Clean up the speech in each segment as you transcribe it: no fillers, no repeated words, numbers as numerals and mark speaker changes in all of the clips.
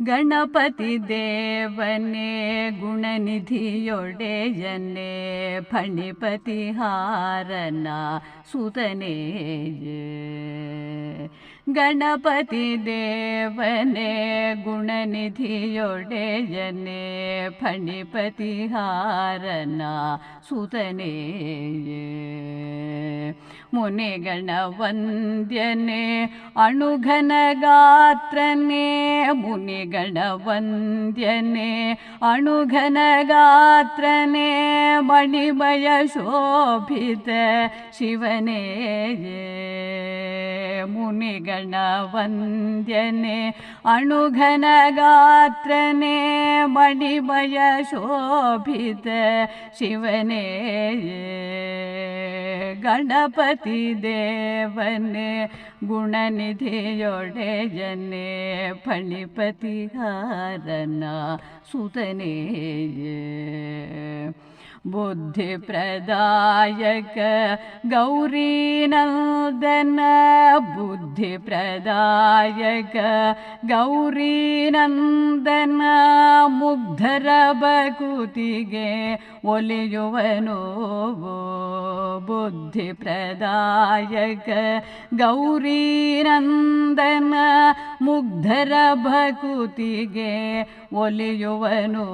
Speaker 1: ಗಣಪತಿ ದೇವನೇ ಗುಣನಿಧಿಯೊಡೆಯನೇ ಫಣಿಪತಿ ಹಾರನ ಸುತನೇ ಗಣಪತಿ ದೇವನೇ ಗುಣನಿಧಿಯೊಡೆಯನೇ ಫಣಿಪತಿ ಹಾರನ ಸುತನೇ ಮುನಿಗಣ ವಂದ್ಯನೇ ಅಣುಘನ ಗಾತ್ರನೇ ಮುನಿಗಣ ವಂದ್ಯನೇ ಅಣುಘನ ಗಾತ್ರನೇ ಮಣಿಮಯ ಶೋಭಿತ ಶಿವನೇ ಮುನಿಗಣ ವಂದ್ಯನೇ ಅಣುಘನ ಗಾತ್ರನೇ ಮಣಿಮಯ ಶೋಭಿತ ಶಿವನೇ ಗಣಪತಿ ದೇವನೇ ಗುಣನಿಧಿಯೊಡೆಯನೇ ಫಣಿಪತಿ ಹಾರನ ಸುತನೇ ಬುದ್ಧಿ ಪ್ರದಾಯಕ ಗೌರೀನಂದನ ಬುದ್ಧಿ ಪ್ರದಾಯಕ ಗೌರೀನಂದನ ಮುಗ್ಧರ ಬಕುತಿಗೆ ಒಲಿಯುವನು ಬುದ್ಧಿ ಪ್ರದಾಯಕ ಗೌರೀನಂದನ ಮುಗ್ಧರ ಭಕುತಿಗೆ ಒಲಿಯುವನು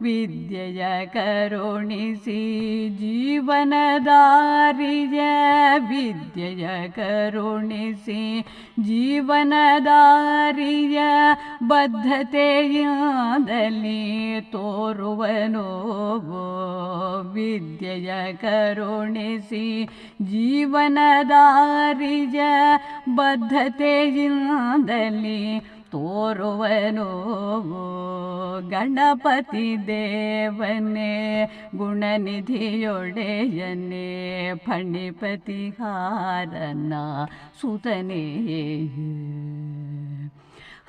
Speaker 1: ವಿದ್ಯೆಯ ಕರುಣಿಸಿ ಜೀವನದಾರಿಯ ವಿದ್ಯೆಯ ಕರುಣಿಸಿ ಜೀವನದಾರಿಯ ಬದ್ಧತೆಯಾದಲ್ಲಿ ತೋರುವನು ವಿದ್ಯೆಯ ಕರುಣಿಸಿ ಜೀವನದಾರಿಯ ಬದ್ಧತೆಯಿಂದಲಿ ತೋರುವನು ಗಣಪತಿ ದೇವನೇ ಗುಣನಿಧಿಯೊಡೆಯನೇ ಫಣಿಪತಿ ಹಾರನ ಸುತನೇ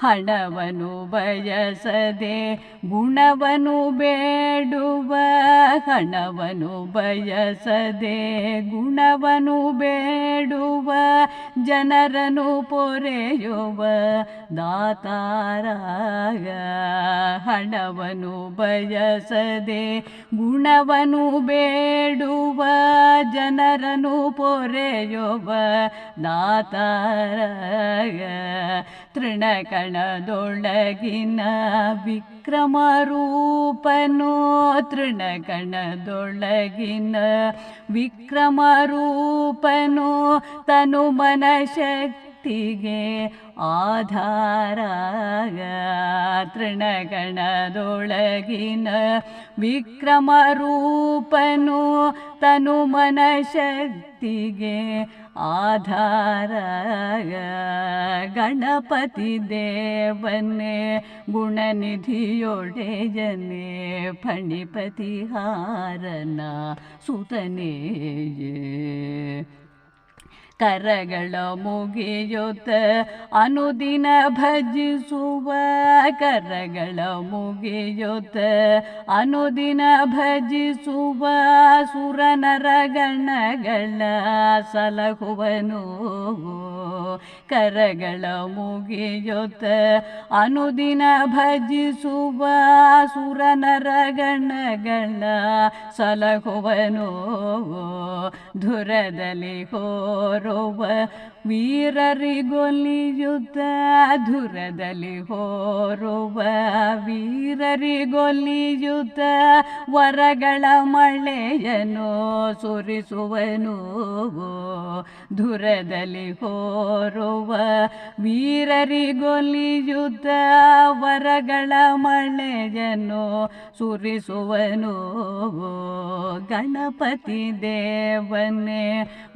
Speaker 1: ಹಣವನು ಬಯಸದೆ ಗುಣವನು ಬೇಡುವ ಹಣವನು ಬಯಸದೆ ಗುಣವನು ಬೇಡುವ ಜನರನು ಪೊರೆಯುವ ದಾತಾರಾಗ ಹಣವನು ಬಯಸದೆ ಗುಣವನು ಬೇಡುವ ಜನರನು ಪೊರೆಯುವ ದಾತಾರಾಗ ತೃಣಕಣದೊಳಗಿನ ವಿಕ್ರಮ ರೂಪನು ತೃಣಕಣದೊಳಗಿನ ವಿಕ್ರಮ ರೂಪನು ತನು ಮನಶಕ್ತಿಗೆ ಆಧಾರ ತೃಣಗಣದೊಳಗಿನ ವಿಕ್ರಮ ರೂಪನು ತನು ಮನಶಕ್ತಿಗೆ ಆಧಾರ ಗಣಪತಿ ದೇವನೇ ಗುಣನಿಧಿಯೊಡೆಯನೇ ಫಣಿಪತಿ ಹಾರನ ಸುತನೇ ಕರಗಳ ಮುಗಿಯುತ್ತ ಅನುದಿನ ಭಜಿಸುವ ಕರಗಳ ಮುಗಿಯುತ್ತ ಅನುದಿನ ಭಜಿಸುವ ಸುರನರ ಗಣಗಳ ಸಲಹುವನು ಕರಗಳ ಮುಗಿಯುತ್ತ ಅನುದಿನ ಭಜಿಸುವ ಸುರನರ ಗಣಗಳ ಸಲಹುವನು ಧುರದಲ್ಲಿ ಹೋರುವ ವೀರರಿಗೊಲಿಯುತ್ತ ಧುರದಲ್ಲಿ ಹೋರುವ ವೀರರಿಗೊಲಿಯುತ್ತ ವರಗಳ ಮಳೆಯನು ಸುರಿಸುವನು ಧುರದಲ್ಲಿ ಹೋರುವ ವೀರರಿಗೊಲಿಯುತ್ತ ವರಗಳ ಮಳೆಯನು ಸುರಿಸುವನು ಗಣಪತಿ ದೇವನೇ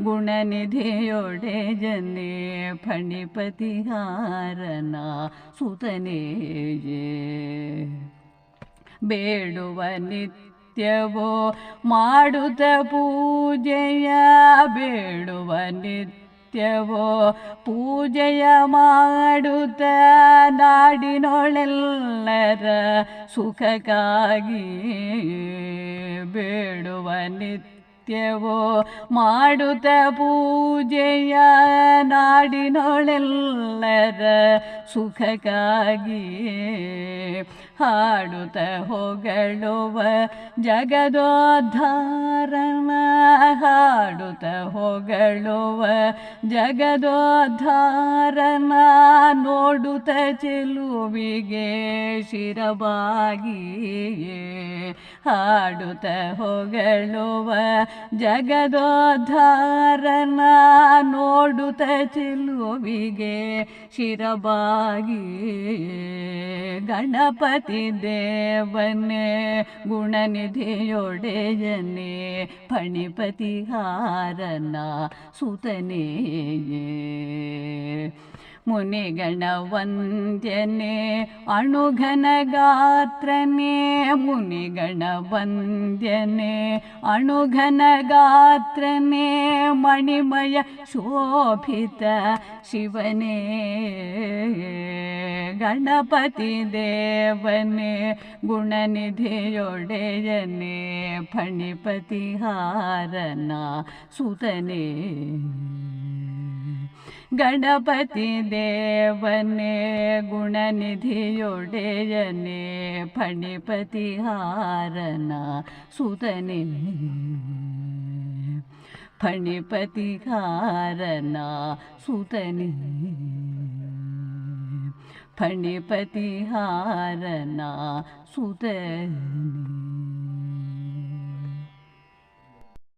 Speaker 1: ಗುಣನಿಧಿಯೊಡೆಯನೇ ಫಣಿಪತಿ ಹಾರನ ಸುತನೇ ಬೇಡುವ ನಿತ್ಯವೋ ಮಾಡುತ್ತ ಪೂಜೆಯ ಬೇಡುವ ನಿತ್ಯವೋ ಪೂಜೆಯ ಮಾಡುತ್ತ ನಾಡಿನೊಳೆಲ್ಲರ ಸುಖಕ್ಕಾಗಿ ಬೇಡುವ ನಿತ್ಯ ನಿತ್ಯವೋ ಮಾಡುತ್ತ ಪೂಜೆಯ ನಾಡಿನೊಳೆಲ್ಲರ ಸುಖಕ್ಕಾಗಿ ಹಾಡುತ್ತ ಹೊಗಳುವ ಜಗದೋದ್ಧಾರನ ಹಾಡುತ್ತ ಹೊಗಳುವ ಜಗದೋದ್ಧಾರನ ನೋಡುತ್ತ ಚೆಲುವಿಗೆ ಶಿರಬಾಗಿ ಹಾಡುತ್ತ ಹೊಗಳುವ ಜಗದೋದ್ಧಾರನ ನೋಡುತ್ತ ಚೆಲುವಿಗೆ ಶಿರಬಾಗಿ ಗಣಪತಿ ದೇವನೇ ಗುಣನಿಧಿಯೊಡೆಯನೇ ಫಣಿಪತಿ ಹಾರನ ಸುತನೇ ಮುನಿಗಣ ವಂದ್ಯನೇ ಅಣುಘನ ಗಾತ್ರನೇ ಮುನಿಗಣ ವಂದ್ಯನೇ ಅಣುಘನ ಗಾತ್ರನೇ ಮಣಿಮಯ ಶೋಭಿತ ಶಿವನೇ ಗಣಪತಿ ದೇವನೇ ಗುಣನಿಧಿಯೊಡೆಯನೇ ಫಣಿಪತಿ ಹಾರನ ಸುತನೇ ಗಣಪತಿ ದೇವನೇ ಗುಣನಿಧಿಯೊಡೆಯನೇ ಫಣಿಪತಿ ಹಾರನ ಸುತನೇ ಫಣಿಪತಿ ಹಾರನ ಸುತನೇ ಫಣಿಪತಿ ಹಾರನ ಸುತನೇ.